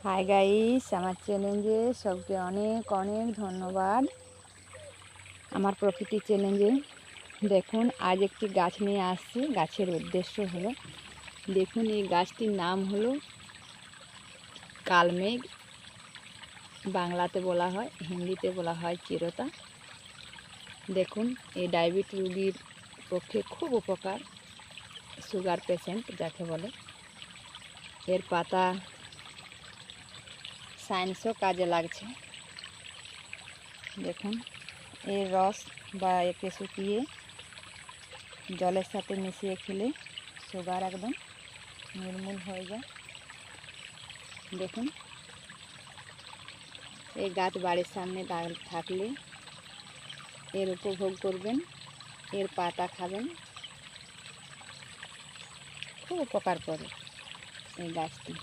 Hi guys, আমার চ্যালেঞ্জে সবকে অনেক অনেক ধন্যবাদ। আমার প্রকৃতি চ্যালেঞ্জে দেখুন, আজ একটি গাছ নিয়ে আসছি। গাছের উদ্দেশ্য হলো, দেখুন এই গাছটির নাম হলো কালমেঘ। বাংলাতে বলা হয়, হিন্দিতে বলা হয় চিরতা। দেখুন, এই ডায়াবেটিস রোগীর পক্ষে খুব উপকার, সুগার পেশেন্ট যাকে বলে। এর পাতা সায়েন্সও কাজে লাগছে। দেখুন, এর রস বা একে শুকিয়ে জলের সাথে মিশিয়ে খেলে সুগার একদম নির্মূল হয়ে যায়। দেখুন, এই গাছ বাড়ির সামনে থাকলে এর উপভোগ করবেন, এর পাতা খাবেন, খুব উপকার করে এই গাছটি।